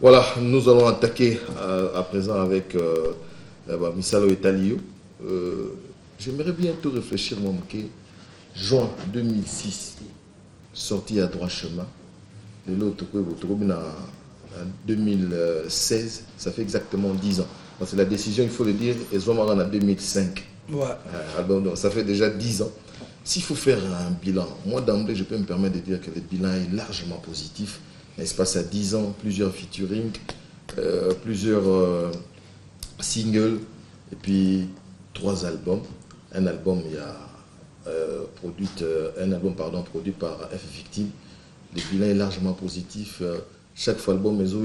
Voilà, nous allons attaquer à présent avec Misalo et Talio. J'aimerais bien tout réfléchir, mon mouké. Juin 2006, sorti à droit chemin. Et l'autre, en 2016, ça fait exactement 10 ans. Donc, c'est la décision, il faut le dire, et Zomaran en 2005. Ouais. Donc, ça fait déjà 10 ans. S'il faut faire un bilan, moi d'emblée, je peux me permettre de dire que le bilan est largement positif. N'est-ce pas, ça 10 ans, plusieurs featuring, plusieurs singles, et puis 3 albums. Un album, produit par F Victime. Le bilan est largement positif. Chaque fois, album, ils ont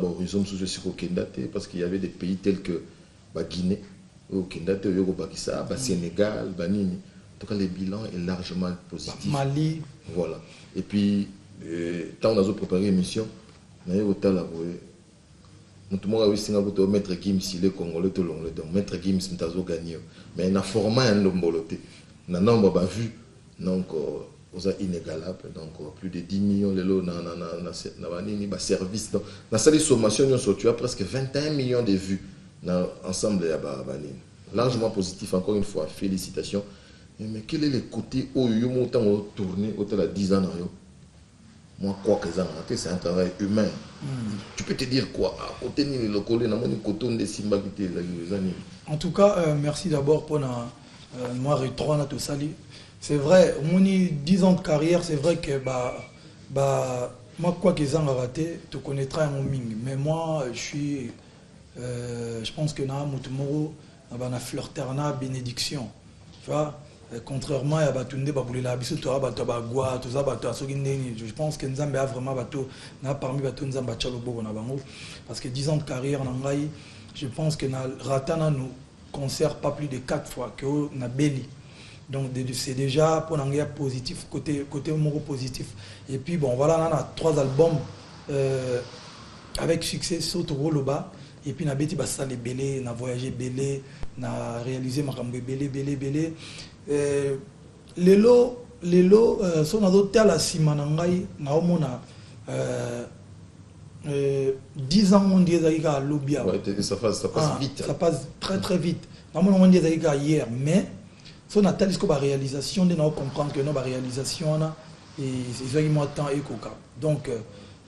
horizon parce qu'il y avait des pays tels que Guinée, Sénégal, Banini. En tout cas, le bilan est largement positif. Mali. Voilà. Et puis, quand on a préparé l'émission, on a eu autant la Maître Gims, il est congolais tout le long. Maître Gims, il a gagné. Mais il a formé un lomboloté. Il a un nombre de vues. Donc, c'est inégalable. Donc, plus de 10 millions de lots dans service. Dans cette sommation, tu as presque 21 millions de vues dans l'ensemble de la largement positif, encore une fois. Félicitations. Mais quel est le côté où il y a tourné autour de 10 ans? Moi, quoi que ça, c'est un travail humain. Tu peux te dire quoi? En tout cas, merci d'abord pour moi retrouver tout sali. C'est vrai, mon 10 ans de carrière, c'est vrai que moi, quoi que ça, raté, tu connaîtras un ming. Mais moi, je pense que na mutumoro na flirterna bénédiction. Tu vois? Contrairement à Batunde, je pense que Nzambe a vraiment parmi Nzambe parce que 10 ans de carrière, je pense que Ratana nous concert pas plus de 4 fois que na Beli. Donc c'est déjà pour un positif, côté humour positif. Et puis bon voilà, on a 3 albums avec succès sur Togoloba. Et puis on a bêti les belé, on a voyagé belé, on a réalisé Makambe belé. Les lots sont dans d'autres la simanangai na omona 10 ans on dit à l'obia. Ça passe vite. Ça passe très vite. On dit hier, mais si on a tel la réalisation, on doit comprendre que notre réalisation et c'est moi temps et coca. Donc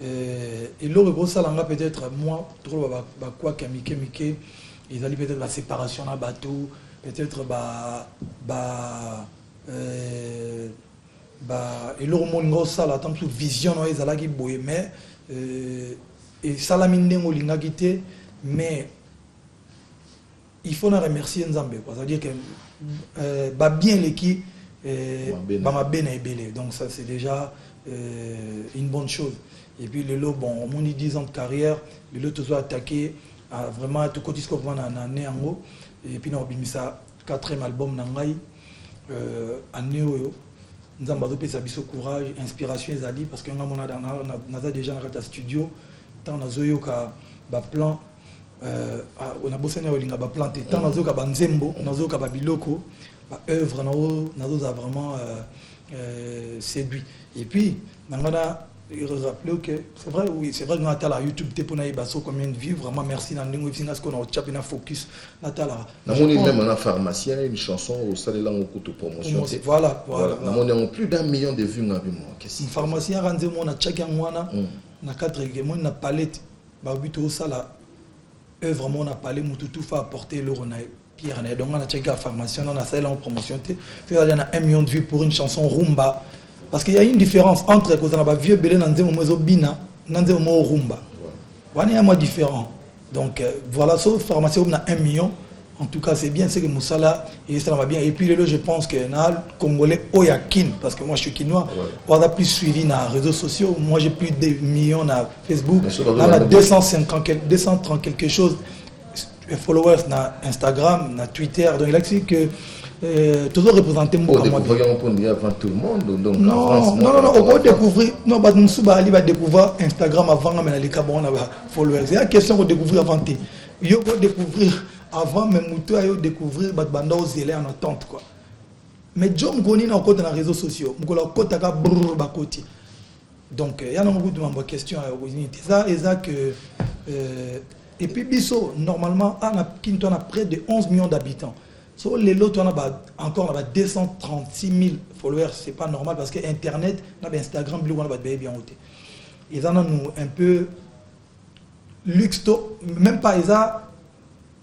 et le gros salanga peut-être moi trop quoi kamike ils allaient peut-être la séparation à bateau. Peut-être et l'hormone ça la tant vision ils allaient boyer mais et salamine ngolinga gité mais il faut en remercier Nzambe quoi, ça veut dire que bien l'équipe ma bien belé, donc ça c'est déjà une bonne chose. Et puis le lot bon on dit 10 ans de carrière le lot toujours attaqué vraiment tout côté ce qu'on voit en année en haut. Et puis nous avons mis ça 4e album nangai année où nous avons fait biso courage inspiration ezali parce que on a déjà dans le studio tant on a zoyo ka ba plan on a bossé na olinga ba planté tant on a zoyo ka banzembo on a zoyo ka ba biloko ba œuvre na a vraiment séduit. Et puis nangana rappeler que c'est vrai, oui, c'est vrai que Natala YouTube t'es basso combien de vues, vraiment merci dans nous ce qu'on a chapé na focus Natala. On est même en pharmacien une chanson au salé là on coûte promotion. Voilà. On a plus d'1 million de vues avec moi. Une pharmacien rendu mon na check ngwana na 4 également na palette ba buto sala œuvre mon na palette mututu fa apporter le rona Pierre donc on a check la pharmacien on a ça là en promotion fait il y a 1 million de vues pour une chanson rumba. Parce qu'il y a une différence entre les vieux belé et les bina, et rumba. Il y a un différent. Donc voilà, sauf pharmacie, on a 1 million. En tout cas, c'est bien, c'est que Moussala, et ça va bien. Et puis je pense que les Congolais, Oyakin, parce que moi je suis quinois, on a plus suivi dans les réseaux sociaux. Moi j'ai plus de millions sur Facebook. On a 230 quelque chose de followers sur Instagram, sur Twitter. Donc il a dit que toujours représenté beaucoup avant tout le monde donc non on va découvrir non bah nous va découvrir Instagram avant mais les cabons là followers c'est la question de découvrir avant il faut découvrir avant même tout à découvrir bah banda aux élèves en attente quoi mais John Goni na côté dans les réseaux sociaux m'kola côté ka brrr ba côté Donc il y a beaucoup de questions à ça et ça que et puis biso normalement on a près de 11 millions d'habitants. So les lots on a encore 236 000 followers, c'est pas normal parce que internet, on a Instagram, on a bien ôté. Ils en ont un peu luxe, même pas ils ont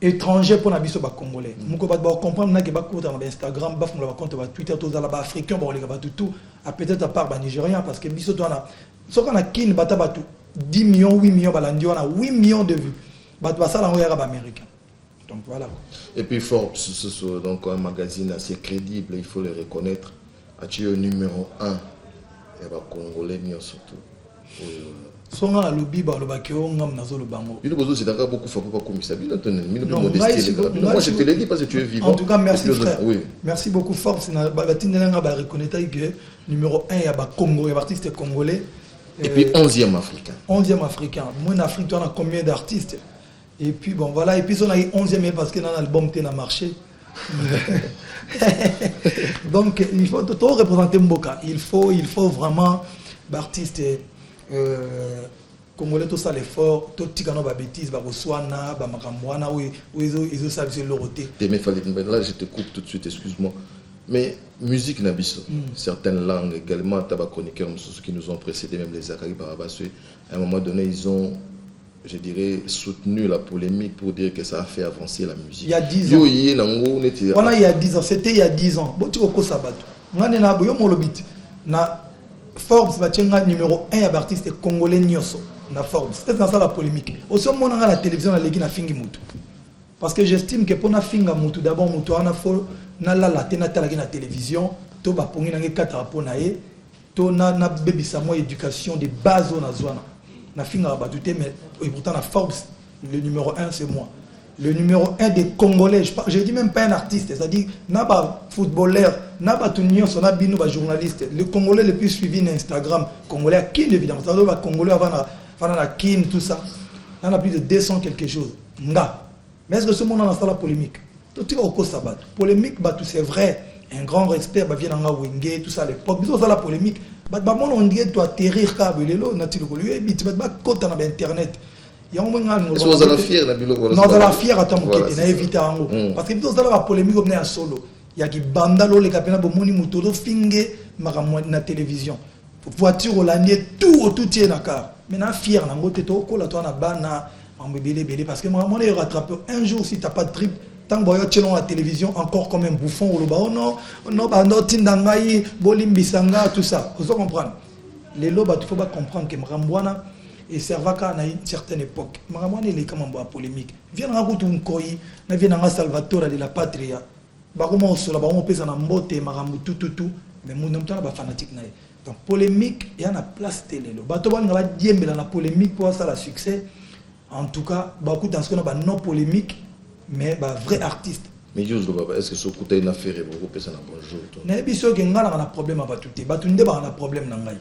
étranger pour nabiso ba congolais. Moko ba comprendre na ke ba compte na Instagram, ba fondre ba compte ba Twitter to za ba africain ba les ba tout peut-être à part ba nigérien parce que biso to na so kana kin bata batu 10 millions 8 millions ba landi on a 8 millions de vues. Ba ça la ba américain. Donc voilà. Et puis Forbes, donc un magazine assez crédible, il faut le reconnaître. As-tu au numéro 1 et va congolais mieux surtout. Songa lobby ba lobakeo ngam nazo lobango. Il nous c'est encore beaucoup faut pas comme ça. Moi je te le dis parce que tu es vivant. En tout cas merci frère. Oui. Merci beaucoup Forbes na ba tindelanga ba reconnaître que numéro 1 ya ba Congo, ya artiste congolais. Et puis 11e africain. 11e africain. Moi en Afrique on a combien d'artistes? Et puis bon voilà et puis on a eu 11e parce que dans l'album t'es na marché. Donc il faut tout représenter Mboka. Il faut vraiment l'artiste congolais tout ça l'effort tout tikano ba bêtise ba koswana ba makamwana oui ils ont salué l'oroté. Mais fallait là je te coupe tout de suite excuse-moi. Mais musique nabiso certaines langues également tabac chroniqueurs qui nous ont précédés même les Zakari Barabaswe à un moment donné ils ont je dirais soutenu la polémique pour dire que ça a fait avancer la musique. Il y a 10 ans. Voilà, il y a 10 ans, c'était il y a 10 ans. Bon tu ko sabato. Ngane na boyo molobit na Forbes va numéro 1 artiste congolais nyoso na Forbes. C'est dans ça la polémique. Aussi on a la télévision la légui na fingi mutu. Parce que j'estime que pour na finga mutu d'abord mutu ana fo na la tena tala na télévision to ba pongi na 4 rapports na e to na baby sa moi éducation de base na zona. Na finga ba douter mais et pourtant na Forbes le numéro 1 c'est moi. Le numéro 1 des Congolais, je dis même pas un artiste, c'est-à-dire n'a pas footballeur, n'a pas tout nion, on a bino ba journaliste. Le Congolais le plus suivi sur Instagram, Congolais à Kin évidemment, ça doit Congolais avant la Kin tout ça. On a plus de 200 quelque chose. Nga. Mais est-ce que ce monde a la polémique? Tout est au cause sabat. Polémique bah tout c'est vrai, un grand respect bah vient nga Wenge tout ça à l'époque. Bisous ça la polémique. Bah mon on dit doit atterrir câble lelo na tilo ko lui bit bah côté na internet. Il y a un moment où on est fier la bilo non on est fier attends on a évité en haut parce que bisous ça la polémique comme à solo. Il y a qui bandalo les capena bomoni mutodo finge makamwa na télévision. Voiture Hollandais tout tient na car. Maintenant fier na ngote to ko la to na bana en bébé parce que moi on est rattrapé un jour si tu n'as pas de trip tant que tu es à la télévision encore comme un bouffon ou le bas non bah non tindangai bolimbisanga tout ça vous comprenez les lobes il faut pas comprendre que Marambouana et Servaka à une certaine époque Marambouana il est comme un polémique vient raconter un koi na vient un Salvatore de la patria bah comment on se la bah on pèse en ambote Marambu tout mais mon nom pas fanatique naï donc polémique il y a une place télé le bateau va nous dire mais la polémique pour ça la succès en tout cas beaucoup dans ce qu'on a non polémique mais bah vrai artiste. Mais juste est-ce que ce côté une affaire beaucoup personne a bonjour toi. Mais biso que ngala na problème ba tuté batunde ba na problème na ngai.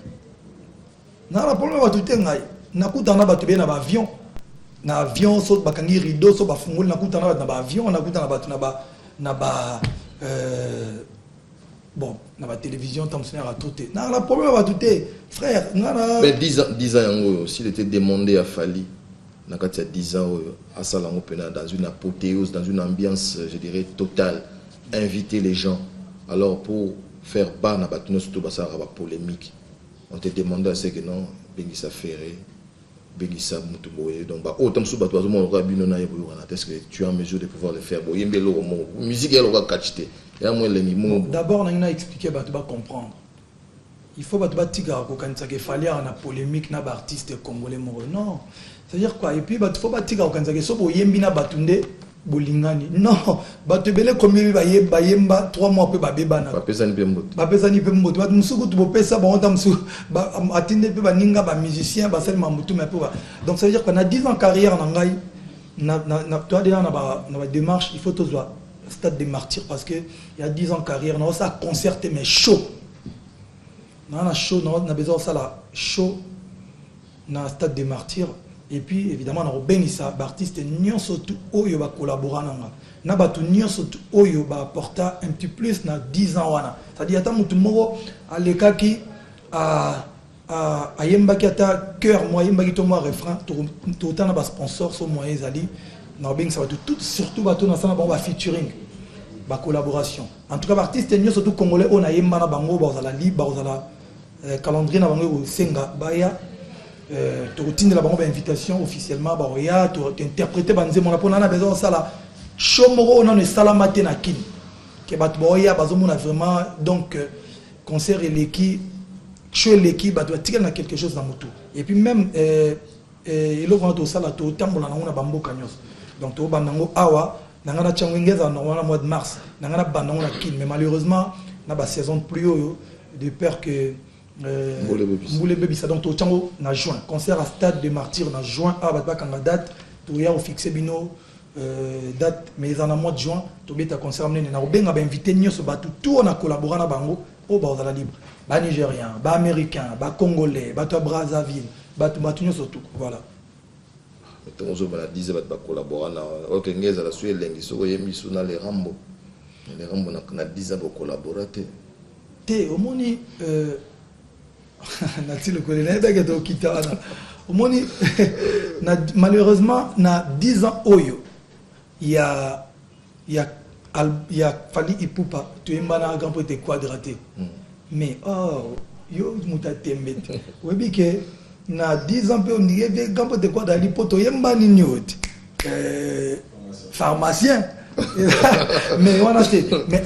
Na problème ba tuté ngai. Na kuta na batu be na ba avion. Na avion so bakangi rideau so ba fungoli na kuta na ba avion na kuta na batu na ba bon na ba télévision tam sena ratoté. Na problème ba tuté frère ngala. Mais 10 ans yango s'il était demandé à Fali na kati ya 10 ans à Salango pena dans une apothéose dans une ambiance je dirais totale inviter les gens alors pour faire bas na batino surtout basa ba polémique on te demandait à ce que non Bengisa Ferré Bengisa Mutuboye donc bah autant sous bato azo mo rabino na yebo na est-ce que tu es en mesure de pouvoir le faire bo yembelo mo musique elle va catcher ya mo le ni d'abord on a expliqué bato ba comprendre il faut bato ba tiga ko kanisa ke fallait en polémique na ba artiste congolais mo non c'est-à-dire quoi et puis il faut pas tirer au Kanzake so bo yembina batunde bolingani non batu belé comme ba yemba 3 mois pe ba bebana ba pesa ni pembo ba musuku tu bo pesa ba onta musu ba atinde pe ba ninga ba musicien ba sel mamutu mais pour donc ça veut dire qu'on a 10 ans carrière na ngai na toi déjà na ba démarche il faut tous voir stade des martyrs parce que il y a 10 ans carrière na ça concerté mais chaud na show na besoin ça la show na stade des martyrs. Et puis évidemment on a benisa artiste nyonso tout oyo ba collaborer nanga na batu nyonso tout oyo ba apporta un petit plus na 10 ans wana c'est-à-dire ata mutu moko alekaki à ayembaki ata cœur moi ayembaki to moi refrain to tana ba sponsor so moyen ezali na beng ça va tout surtout bato na sana ba featuring ba collaboration en tout cas artiste nyo surtout congolais on ayemba na bango ba za libre ba za calendrier na bango senga baya to tindela bango ba invitation officiellement ba ya to interpréter banzemo na pona na besoin ça la chomoro on a ne salamate na kin que bat boya bazomona vraiment donc concert et l'équipe chez l'équipe doit tirer dans quelque chose dans moto et puis même il a vendu ça là tout tambola na bambo kanyos donc to banango awa nangana changengeza na mois de mars nangana banango na kin mais malheureusement na ba saison de pluie de peur que Mboule Baby ça donc to chango na juin concert à Stade des Martyrs na juin à ba kanga date to ya au fixer bino date mais en mois de juin to beta concert amené na obenga ba invité nyoso ba tout on a collaboré na bango au bord de la libre ba nigérien ba américain ba congolais ba to Brazzaville ba nyoso tout voilà on se va dire ba collaborer na OK ngeza la sué lengi so yemi suna les rambo na 10 ans collaborer te omoni nati le colonel ba gato kitana omoni malheureusement na 10 ans oyo il y a Fally Ipupa tu es mana grand pote quadraté mais oh yo mutatembe webi ke na 10 ans pe on dirait grand pote quadraté poto yemba ni nyot pharmacien mais on a fait mais